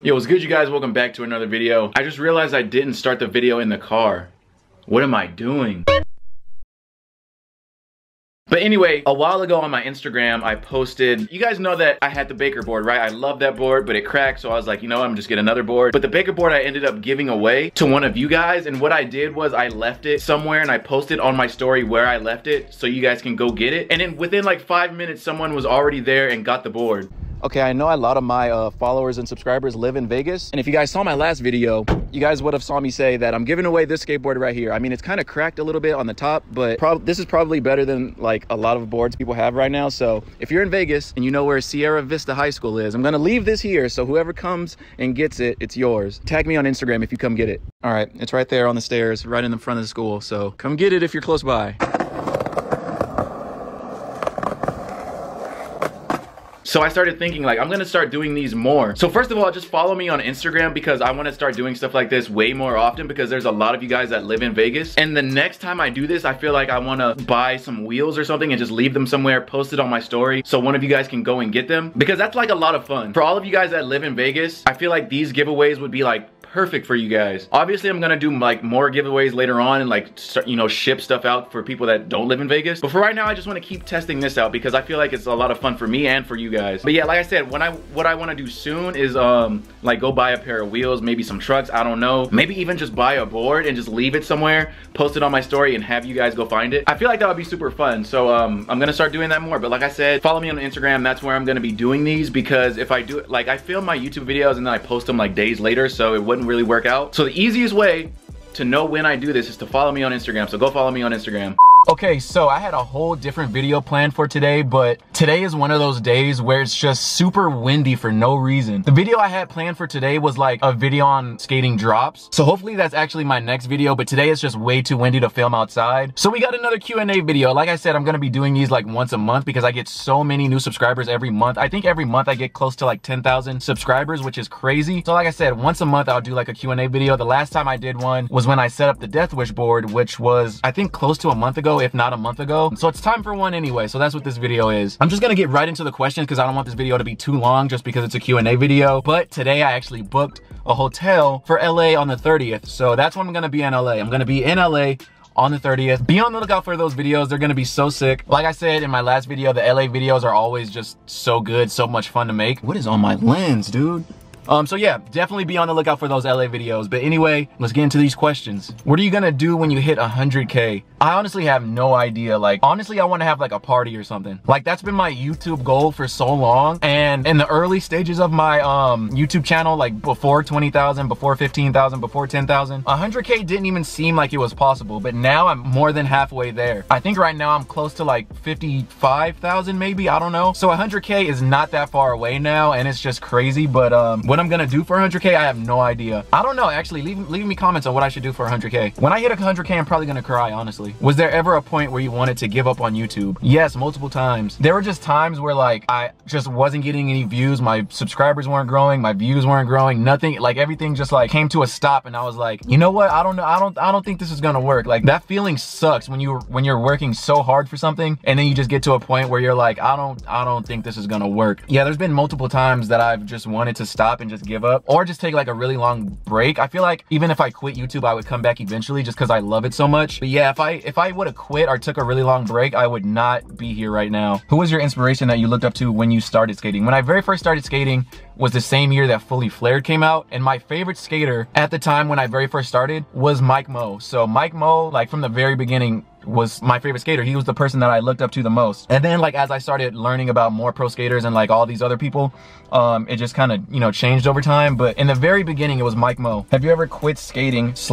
Yo, what's good, you guys? Welcome back to another video. I just realized I didn't start the video in the car. What am I doing? But anyway, a while ago on my Instagram, I posted, you guys know that I had the Baker board, right? I love that board, but it cracked, so I was like, you know, I'm just get another board. But the Baker board I ended up giving away to one of you guys, and what I did was I left it somewhere and I posted on my story where I left it so you guys can go get it. And then within like 5 minutes, someone was already there and got the board. Okay, I know a lot of my followers and subscribers live in Vegas, and if you guys saw my last video, you guys would have saw me say that I'm giving away this skateboard right here. I mean, it's kind of cracked a little bit on the top, but this is probably better than like a lot of boards people have right now. So if you're in Vegas and you know where Sierra Vista High School is, I'm gonna leave this here, so whoever comes and gets it, it's yours. Tag me on Instagram if you come get it. All right, it's right there on the stairs, right in the front of the school, so come get it if you're close by. So I started thinking like, I'm gonna start doing these more. So first of all, just follow me on Instagram because I wanna start doing stuff like this way more often because there's a lot of you guys that live in Vegas. And the next time I do this, I feel like I wanna buy some wheels or something and just leave them somewhere, post it on my story so one of you guys can go and get them, because that's like a lot of fun. For all of you guys that live in Vegas, I feel like these giveaways would be like perfect for you guys. Obviously, I'm gonna do like more giveaways later on and like start, you know, ship stuff out for people that don't live in Vegas. But for right now, I just want to keep testing this out because I feel like it's a lot of fun for me and for you guys. But yeah, like I said, what I want to do soon is like go buy a pair of wheels, maybe some trucks, I don't know. Maybe even just buy a board and just leave it somewhere, post it on my story and have you guys go find it. I feel like that would be super fun. So I'm gonna start doing that more. But like I said, follow me on Instagram. That's where I'm gonna be doing these, because if I do it, like I film my YouTube videos and then I post them like days later, so it wouldn't really work out. So the easiest way to know when I do this is to follow me on Instagram. So go follow me on Instagram. Okay, so I had a whole different video planned for today, but today is one of those days where it's just super windy for no reason. The video I had planned for today was like a video on skating drops. So hopefully that's actually my next video, but today it's just way too windy to film outside. So we got another Q&A video. Like I said, I'm gonna be doing these like once a month because I get so many new subscribers every month. I think every month I get close to like 10,000 subscribers, which is crazy. So like I said, once a month I'll do like a Q&A video. The last time I did one was when I set up the Death Wish board, which was I think close to a month ago, if not a month ago. So it's time for one anyway. So that's what this video is. I'm just gonna get right into the questions because I don't want this video to be too long just because it's a Q&A video. But today I actually booked a hotel for LA on the 30th. So that's when I'm gonna be in LA. I'm gonna be in LA on the 30th. Be on the lookout for those videos. They're gonna be so sick. Like I said in my last video, the LA videos are always just so good, so much fun to make. What is on my lens, dude? So yeah, definitely be on the lookout for those LA videos. But anyway, let's get into these questions. What are you gonna do when you hit 100K? I honestly have no idea. Like, honestly, I wanna have like a party or something. Like, that's been my YouTube goal for so long. And in the early stages of my YouTube channel, like before 20,000, before 15,000, before 10,000, 100K didn't even seem like it was possible. But now I'm more than halfway there. I think right now I'm close to like 55,000 maybe, I don't know. So 100K is not that far away now, and it's just crazy. But what I'm gonna do for 100K, I have no idea. I don't know, actually. Leave me comments on what I should do for 100K. When I hit 100K, I'm probably gonna cry, honestly. Was there ever a point where you wanted to give up on YouTube? Yes, multiple times. There were just times where like I just wasn't getting any views, my subscribers weren't growing, my views weren't growing, nothing, like everything just like came to a stop, and I was like, you know what, I don't know, I don't think this is gonna work. Like, that feeling sucks when you're working so hard for something and then you just get to a point where you're like, I don't think this is gonna work. Yeah, there's been multiple times that I've just wanted to stop and just give up or just take like a really long break. I feel like even if I quit YouTube, I would come back eventually just because I love it so much. But yeah, if I would have quit or took a really long break, I would not be here right now. Who was your inspiration that you looked up to when you started skating? When I very first started skating was the same year that Fully Flared came out, and my favorite skater at the time when I very first started was Mike Mo. So Mike Mo, like from the very beginning, was my favorite skater. He was the person that I looked up to the most. And then like as I started learning about more pro skaters and like all these other people, it just kind of, you know, changed over time. But in the very beginning, it was Mike Mo. Have you ever quit skating? /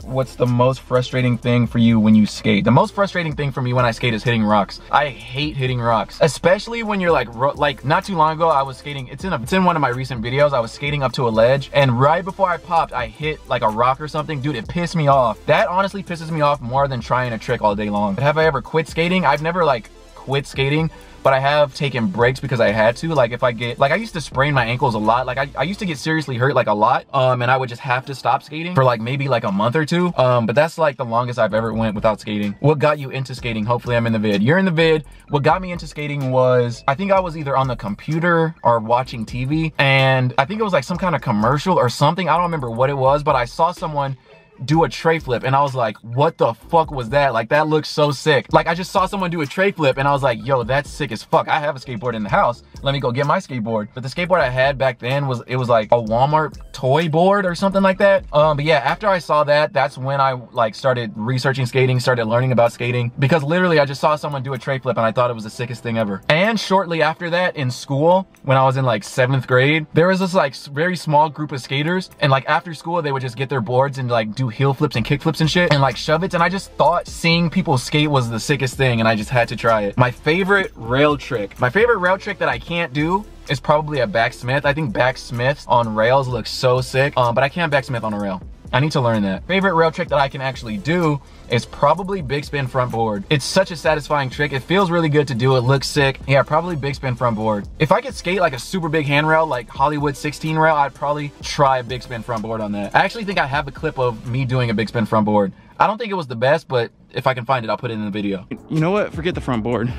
what's the most frustrating thing for you when you skate? The most frustrating thing for me when I skate is hitting rocks. I hate hitting rocks, especially when you're like not too long ago I was skating. It's in one of my recent videos. I was skating up to a ledge, and right before I popped, I hit like a rock or something. Dude, it pissed me off. That honestly pisses me off more than trying a trick all day long. But have I ever quit skating? I've never like quit skating, but I have taken breaks because I had to. Like if I get, like I used to sprain my ankles a lot. Like I used to get seriously hurt like a lot. And I would just have to stop skating for like maybe like a month or two. But that's like the longest I've ever went without skating. What got you into skating? Hopefully I'm in the vid. You're in the vid. What got me into skating was, I think I was either on the computer or watching TV, and I think it was like some kind of commercial or something. I don't remember what it was, but I saw someone do a tray flip and I was like, what the fuck was that? Like that looks so sick. Like I just saw someone do a tray flip and I was like, yo, that's sick as fuck. I have a skateboard in the house. Let me go get my skateboard. But the skateboard I had back then was like a Walmart toy board or something like that. But yeah, after I saw that, that's when I like started researching skating, started learning about skating, because literally I just saw someone do a tray flip and I thought it was the sickest thing ever. And shortly after that in school, when I was in like 7th grade, there was this like very small group of skaters, and like after school they would just get their boards and like do heel flips and kick flips and shit and like shove it, and I just thought seeing people skate was the sickest thing and I just had to try it. My favorite rail trick that I can't do is probably a backsmith. I think backsmiths on rails look so sick, but I can't backsmith on a rail. I need to learn that. Favorite rail trick that I can actually do is probably big spin front board. It's such a satisfying trick. It feels really good to do. It looks sick. Yeah, probably big spin front board. If I could skate like a super big handrail, like Hollywood 16 rail, I'd probably try a big spin front board on that. I actually think I have a clip of me doing a big spin front board. I don't think it was the best, but if I can find it, I'll put it in the video. You know what? Forget the front board.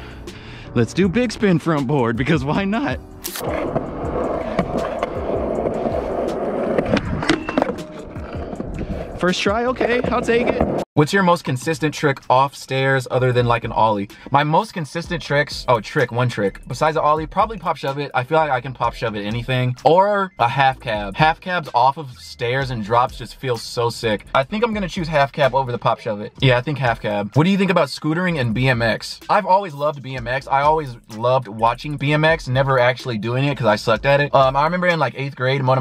Let's do big spin front board, because why not? First try, okay, I'll take it. What's your most consistent trick off stairs other than like an ollie? My most consistent tricks, one trick. Besides the ollie, probably pop shove it. I feel like I can pop shove it anything. Or a half cab. Half cabs off of stairs and drops just feel so sick. I think I'm gonna choose half cab over the pop shove it. Yeah, I think half cab. What do you think about scootering and BMX? I've always loved BMX. I always loved watching BMX, never actually doing it because I sucked at it. I remember in like 8th grade, one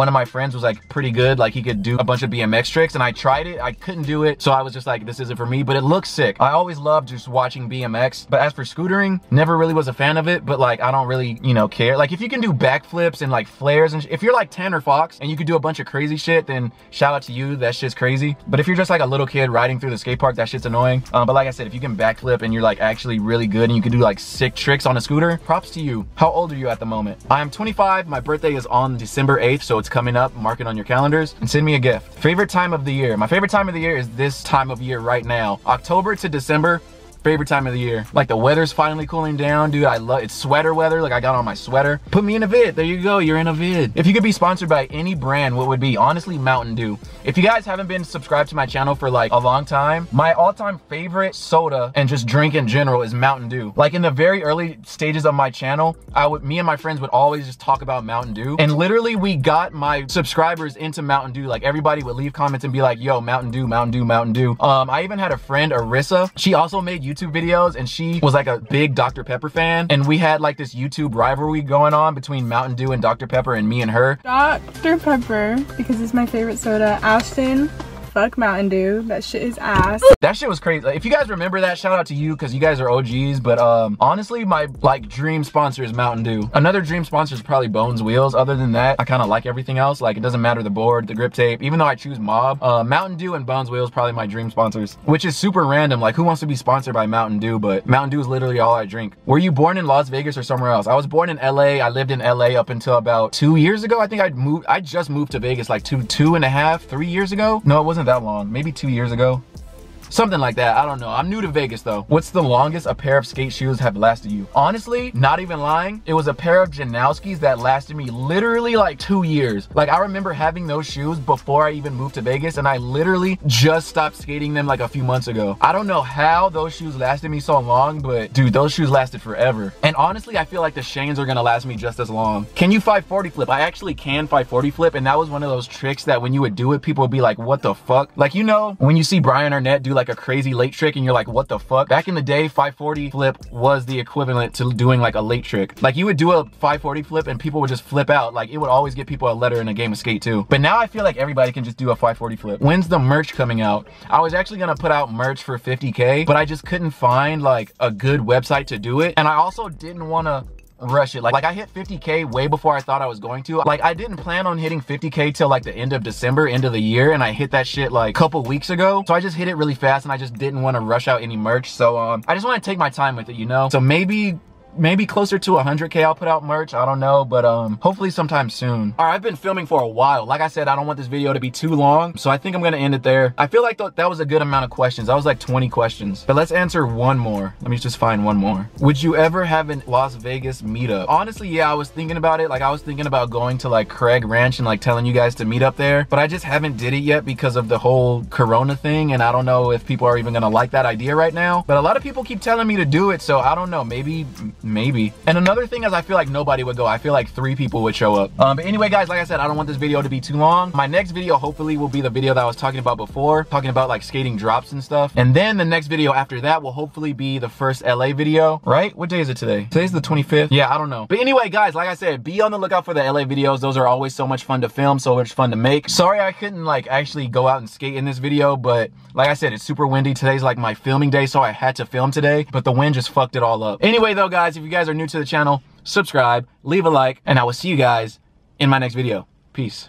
of my friends was like pretty good, like he could do a bunch of BMX tricks, and I tried it, I couldn't do it, so I was just like, this isn't for me, but it looks sick. I always loved just watching BMX, but as for scootering, never really was a fan of it, but like I don't really, you know, care. Like if you can do backflips and like flares, and if you're like Tanner Fox and you could do a bunch of crazy shit, then shout out to you, that shit's crazy. But if you're just like a little kid riding through the skate park, that shit's annoying. But like I said, if you can backflip and you're like actually really good and you can do like sick tricks on a scooter, props to you. How old are you at the moment? I am 25, my birthday is on December 8th, so it's coming up. Mark it on your calendars and send me a gift. Favorite time of the year? My favorite time of the year is this time of year right now. October to December, favorite time of the year. Like the weather's finally cooling down, dude. I love it's sweater weather. Like I got on my sweater. Put me in a vid. There you go. You're in a vid. If you could be sponsored by any brand, what would be? Honestly, Mountain Dew. If you guys haven't been subscribed to my channel for like a long time, my all-time favorite soda and just drink in general is Mountain Dew. Like in the very early stages of my channel, me and my friends would always just talk about Mountain Dew, and literally we got my subscribers into Mountain Dew. Like everybody would leave comments and be like, yo, Mountain Dew, Mountain Dew, Mountain Dew. I even had a friend, Arissa. She also made YouTube videos, and she was like a big Dr. Pepper fan, and we had like this YouTube rivalry going on between Mountain Dew and Dr. Pepper and me and her. Dr. Pepper, because it's my favorite soda. Ashton, fuck Mountain Dew. That shit is ass. That shit was crazy. Like, if you guys remember that, shout out to you, because you guys are OGs. But honestly, my like dream sponsor is Mountain Dew. Another dream sponsor is probably Bones Wheels. Other than that, I kind of like everything else. Like it doesn't matter the board, the grip tape. Even though I choose Mob, Mountain Dew and Bones Wheels probably my dream sponsors. Which is super random. Like who wants to be sponsored by Mountain Dew? But Mountain Dew is literally all I drink. Were you born in Las Vegas or somewhere else? I was born in LA. I lived in LA up until about 2 years ago. I think I just moved to Vegas like 3 years ago. No, it wasn't that long. Maybe 2 years ago. Something like that, I don't know. I'm new to Vegas though. What's the longest a pair of skate shoes have lasted you? Honestly, not even lying, it was a pair of Janowskis that lasted me literally like 2 years. Like I remember having those shoes before I even moved to Vegas, and I literally just stopped skating them like a few months ago. I don't know how those shoes lasted me so long, but dude, those shoes lasted forever. And honestly, I feel like the Shanes are gonna last me just as long. Can you 540 flip? I actually can 540 flip, and that was one of those tricks that when you would do it, people would be like, what the fuck? Like, you know, when you see Brian Arnett do like a crazy late trick and you're like, what the fuck? Back in the day, 540 flip was the equivalent to doing like a late trick. Like you would do a 540 flip and people would just flip out. Like it would always get people a letter in a game of skate too. But now I feel like everybody can just do a 540 flip. When's the merch coming out? I was actually gonna put out merch for 50K, but I just couldn't find like a good website to do it. And I also didn't wanna rush it. Like I hit 50K way before I thought I was going to. Like I didn't plan on hitting 50K till like the end of December, end of the year, and I hit that shit like a couple weeks ago. So I just hit it really fast and I just didn't want to rush out any merch. So I just want to take my time with it, you know? So maybe closer to 100K I'll put out merch. I don't know, but hopefully sometime soon. All right, I've been filming for a while. Like I said, I don't want this video to be too long, so I think I'm gonna end it there. I feel like that was a good amount of questions. That was like 20 questions, but let's answer one more. Let me just find one more. Would you ever have a Las Vegas meetup? Honestly, yeah, I was thinking about it. Like I was thinking about going to like Craig Ranch and like telling you guys to meet up there, but I just haven't did it yet because of the whole Corona thing, and I don't know if people are even gonna like that idea right now. But a lot of people keep telling me to do it, so I don't know, maybe. And another thing is I feel like nobody would go. I feel like 3 people would show up. But anyway, guys, like I said, I don't want this video to be too long. My next video hopefully will be the video that I was talking about before, talking about like skating drops and stuff. And then the next video after that will hopefully be the first LA video, right? What day is it today? Today's the 25th. Yeah, I don't know. But anyway, guys, like I said, be on the lookout for the LA videos. Those are always so much fun to film, so much fun to make. Sorry I couldn't like actually go out and skate in this video, but like I said, it's super windy. Today's like my filming day, so I had to film today, but the wind just fucked it all up. Anyway though, guys, if you guys are new to the channel, subscribe, leave a like, and I will see you guys in my next video. Peace.